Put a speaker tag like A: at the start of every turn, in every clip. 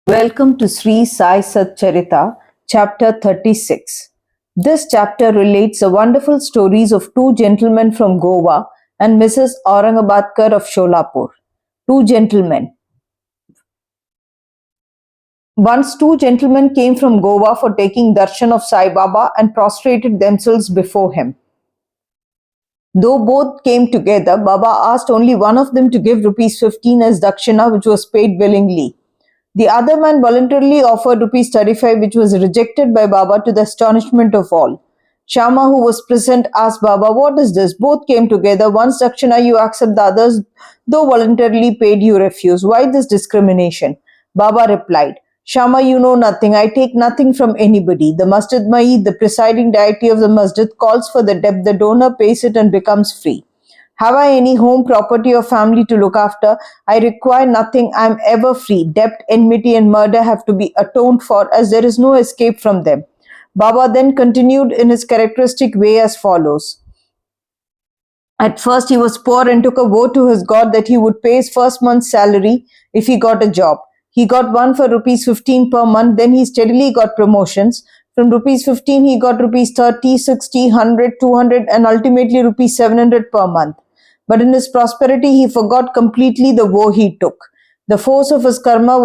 A: Welcome to Sri Sai Satcharita, chapter 36. This chapter relates the wonderful stories of two gentlemen from Goa and Mrs. Aurangabadkar of Sholapur. Two gentlemen. Once two gentlemen came from Goa for taking darshan of Sai Baba and prostrated themselves before him. Though both came together, Baba asked only one of them to give rupees 15 as dakshina, which was paid willingly. The other man voluntarily offered rupees 35, which was rejected by Baba to the astonishment of all. Shama, who was present, asked Baba, "What is this? Both came together. Once dakshina you accept, the others, though voluntarily paid, you refuse. Why this discrimination?" Baba replied, "Shama, you know nothing. I take nothing from anybody. The Masjid Mai, the presiding deity of the masjid, calls for the debt. The donor pays it and becomes free. Have I any home, property, or family to look after? I require nothing. I am ever free. Debt, enmity, and murder have to be atoned for, as there is no escape from them." Baba then continued in his characteristic way as follows. At first, he was poor and took a vow to his God that he would pay his first month's salary if he got a job. He got one for rupees 15 per month. Then he steadily got promotions. From rupees 15, he got rupees 30, 60, 100, 200, and ultimately rupees 700 per month. But in his prosperity, he forgot completely the vow he took. The force of his karma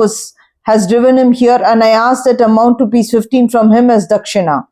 A: has driven him here, and I asked that amount rupees 15 from him as dakshina.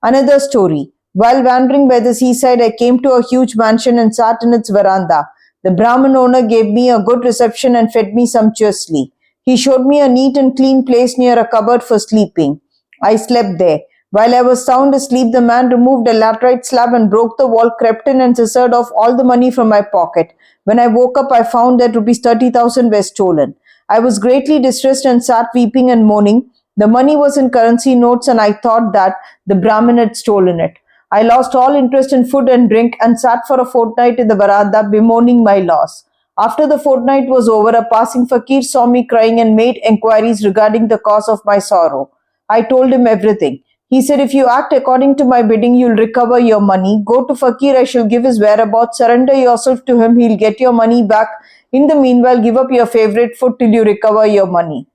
A: Another story. While wandering by the seaside, I came to a huge mansion and sat in its veranda. The Brahmin owner gave me a good reception and fed me sumptuously. He showed me a neat and clean place near a cupboard for sleeping. I slept there. While I was sound asleep, the man removed a laterite slab and broke the wall, crept in and scissored off all the money from my pocket. When I woke up, I found that rupees 30,000 were stolen. I was greatly distressed and sat weeping and moaning. The money was in currency notes, and I thought that the Brahmin had stolen it. I lost all interest in food and drink and sat for a fortnight in the veranda, bemoaning my loss. After the fortnight was over, a passing fakir saw me crying and made enquiries regarding the cause of my sorrow. I told him everything. He said, "If you act according to my bidding, you'll recover your money. Go to Fakir, I shall give his whereabouts. Surrender yourself to him, he'll get your money back. In the meanwhile, give up your favorite food till you recover your money."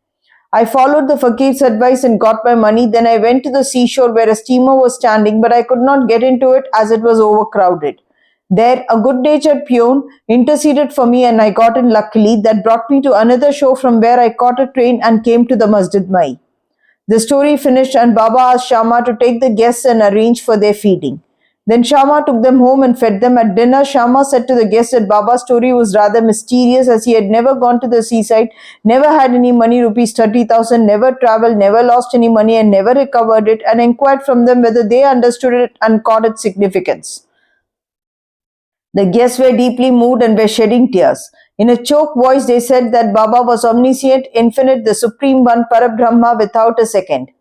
A: I followed the fakir's advice and got my money. Then I went to the seashore where a steamer was standing, but I could not get into it as it was overcrowded. There, a good natured peon interceded for me and I got in luckily. That brought me to another shore from where I caught a train and came to the Masjid Mai. The story finished, and Baba asked Shama to take the guests and arrange for their feeding. Then Shama took them home and fed them. At dinner, Shama said to the guests that Baba's story was rather mysterious, as he had never gone to the seaside, never had any money, rupees 30,000, never travelled, never lost any money, and never recovered it, and inquired from them whether they understood it and caught its significance. The guests were deeply moved and were shedding tears. In a choked voice, they said that Baba was omniscient, infinite, the supreme one, Parabrahma, without a second.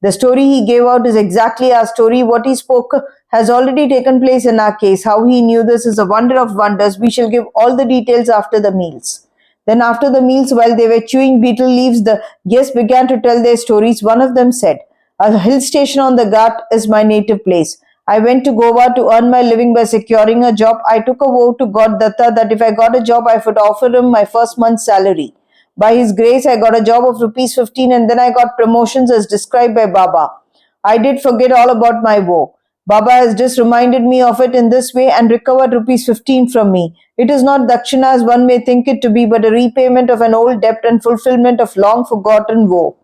A: The story he gave out is exactly our story. What he spoke has already taken place in our case. How he knew this is a wonder of wonders. We shall give all the details after the meals. Then, after the meals, while they were chewing betel leaves, the guests began to tell their stories. One of them said, "A hill station on the Ghat is my native place. I went to Goa to earn my living by securing a job. I took a vow to God Datta that if I got a job, I would offer him my first month's salary. By his grace, I got a job of rupees 15 and then I got promotions as described by Baba. I did forget all about my woe. Baba has just reminded me of it in this way and recovered rupees 15 from me. It is not dakshina as one may think it to be, but a repayment of an old debt and fulfillment of long forgotten woe."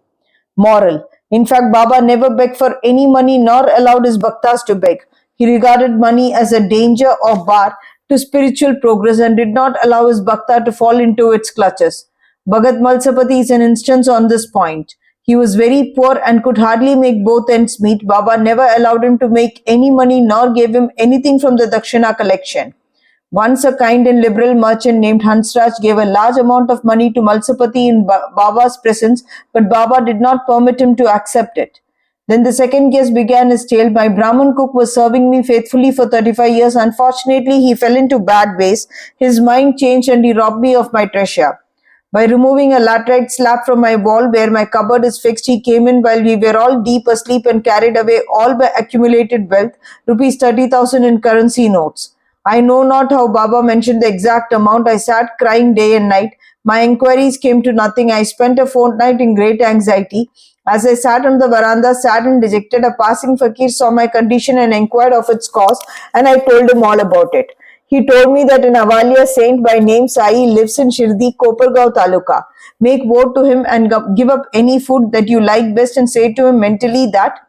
A: Moral. In fact, Baba never begged for any money nor allowed his bhaktas to beg. He regarded money as a danger or bar to spiritual progress and did not allow his bhakta to fall into its clutches. Bhagat Malsapati is an instance on this point. He was very poor and could hardly make both ends meet. Baba never allowed him to make any money nor gave him anything from the Dakshina collection. Once a kind and liberal merchant named Hansraj gave a large amount of money to Malsapati in Baba's presence, but Baba did not permit him to accept it. Then the second guest began his tale. "My Brahmin cook was serving me faithfully for 35 years. Unfortunately, he fell into bad ways. His mind changed and he robbed me of my treasure. By removing a laterite slab from my wall where my cupboard is fixed, he came in while we were all deep asleep and carried away all my accumulated wealth, rupees 30,000 in currency notes. I know not how Baba mentioned the exact amount. I sat crying day and night. My inquiries came to nothing. I spent a fortnight in great anxiety. As I sat on the veranda, sad and dejected, a passing fakir saw my condition and inquired of its cause, and I told him all about it. He told me that an Avalia saint by name Sai lives in Shirdi, Kopargaon Taluka. Make vote to him and give up any food that you like best and say to him mentally that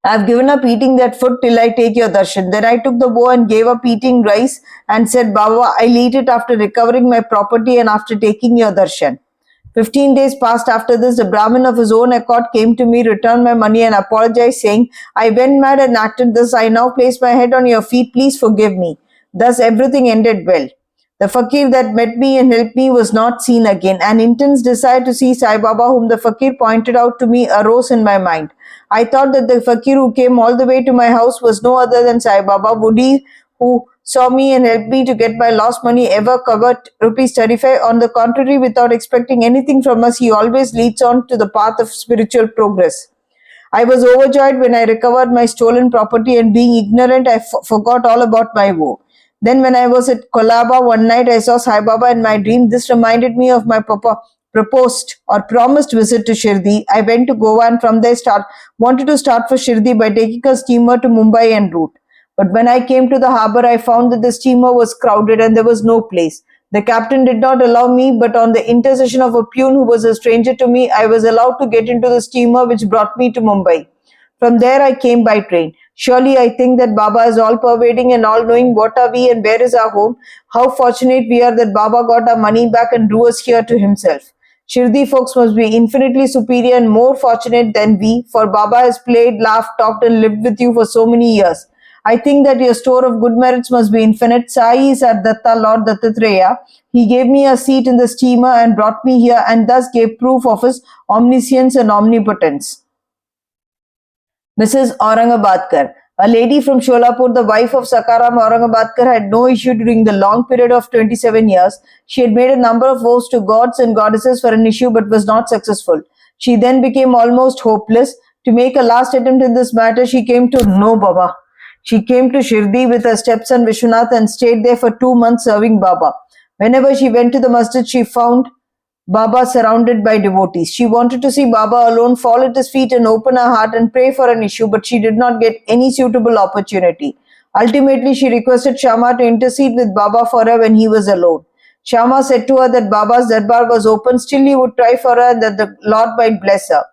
A: I have given up eating that food till I take your darshan. Then I took the bow and gave up eating rice and said, Baba, I'll eat it after recovering my property and after taking your darshan. 15 days passed after this. The Brahmin of his own accord came to me, returned my money, and apologized, saying, I went mad and acted this. I now place my head on your feet. Please forgive me. Thus everything ended well. The fakir that met me and helped me was not seen again. An intense desire to see Sai Baba, whom the fakir pointed out to me, arose in my mind. I thought that the fakir who came all the way to my house was no other than Sai Baba. Would he, who saw me and helped me to get my lost money, ever covered rupees 35? On the contrary, without expecting anything from us, he always leads on to the path of spiritual progress. I was overjoyed when I recovered my stolen property, and being ignorant, I forgot all about my woe. Then, when I was at Kolaba one night, I saw Sai Baba in my dream. This reminded me of my proposed or promised visit to Shirdi. I went to Goa and from there wanted to start for Shirdi by taking a steamer to Mumbai en route. But when I came to the harbour, I found that the steamer was crowded and there was no place. The captain did not allow me, but on the intercession of a peon who was a stranger to me, I was allowed to get into the steamer which brought me to Mumbai. From there, I came by train. Surely, I think that Baba is all pervading and all knowing. What are we and where is our home? How fortunate we are that Baba got our money back and drew us here to himself. Shirdi folks must be infinitely superior and more fortunate than we, for Baba has played, laughed, talked, and lived with you for so many years. I think that your store of good merits must be infinite. Sai is our Datta, Lord Dattatreya. He gave me a seat in the steamer and brought me here and thus gave proof of his omniscience and omnipotence. Mrs. Aurangabadkar. A lady from Sholapur, the wife of Sakaram Aurangabadkar, had no issue during the long period of 27 years. She had made a number of vows to gods and goddesses for an issue but was not successful. She then became almost hopeless. To make a last attempt in this matter, she came to No Baba. She came to Shirdi with her stepson Vishwanath and stayed there for 2 months serving Baba. Whenever she went to the masjid, she found Baba surrounded by devotees. She wanted to see Baba alone, fall at his feet and open her heart and pray for an issue, but she did not get any suitable opportunity. Ultimately, she requested Shama to intercede with Baba for her when he was alone. Shama said to her that Baba's darbar was open, still he would try for her and that the Lord might bless her.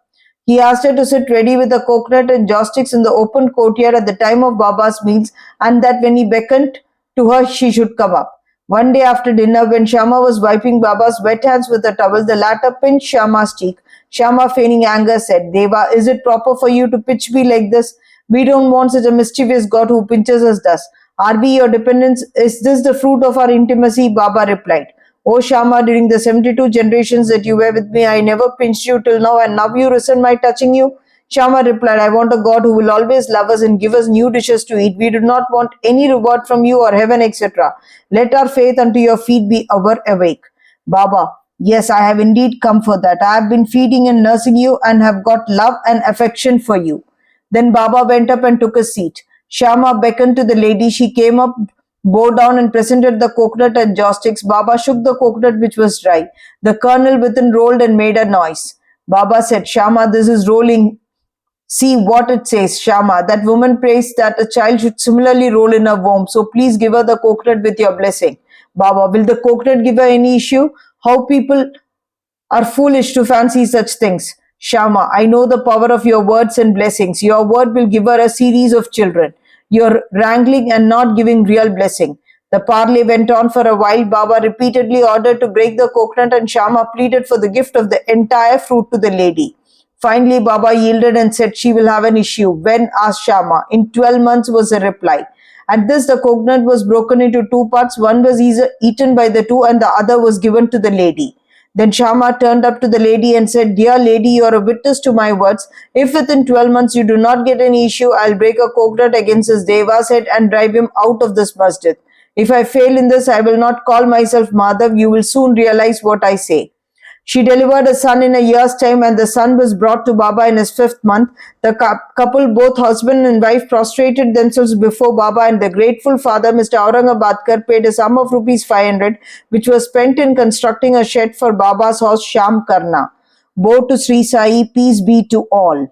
A: He asked her to sit ready with a coconut and joss sticks in the open courtyard at the time of Baba's meals, and that when he beckoned to her, she should come up. One day after dinner, when Shama was wiping Baba's wet hands with a towel, the latter pinched Shama's cheek. Shama, feigning anger, said, Deva, is it proper for you to pinch me like this? We don't want such a mischievous God who pinches us thus. Are we your dependents? Is this the fruit of our intimacy? Baba replied. O Shama, during the 72 generations that you were with me, I never pinched you till now, and now you resent my touching you? Shama replied, I want a God who will always love us and give us new dishes to eat. We do not want any reward from you or heaven, etc. Let our faith unto your feet be ever awake. Baba, yes, I have indeed come for that. I have been feeding and nursing you and have got love and affection for you. Then Baba went up and took a seat. Shama beckoned to the lady. She came up, bowed down and presented the coconut and joss sticks. Baba shook the coconut which was dry. The kernel within rolled and made a noise. Baba said, Shama, this is rolling. See what it says, Shama. That woman prays that a child should similarly roll in her womb. So please give her the coconut with your blessing. Baba, will the coconut give her any issue? How people are foolish to fancy such things. Shama, I know the power of your words and blessings. Your word will give her a series of children. You're wrangling and not giving real blessing. The parley went on for a while. Baba repeatedly ordered to break the coconut and Shama pleaded for the gift of the entire fruit to the lady. Finally, Baba yielded and said she will have an issue. When? Asked Shama. In 12 months was the reply. At this, the coconut was broken into two parts. One was eaten by the two and the other was given to the lady. Then Shama turned up to the lady and said, Dear lady, you are a witness to my words. If within 12 months you do not get any issue, I'll break a coconut against his Deva's head and drive him out of this masjid. If I fail in this, I will not call myself Madhav. You will soon realize what I say. She delivered a son in a year's time, and the son was brought to Baba in his 5th month. The couple, both husband and wife, prostrated themselves before Baba, and the grateful father, Mr. Aurangabadkar, paid a sum of rupees 500, which was spent in constructing a shed for Baba's horse Sham Karna. Bo to Sri Sai, peace be to all.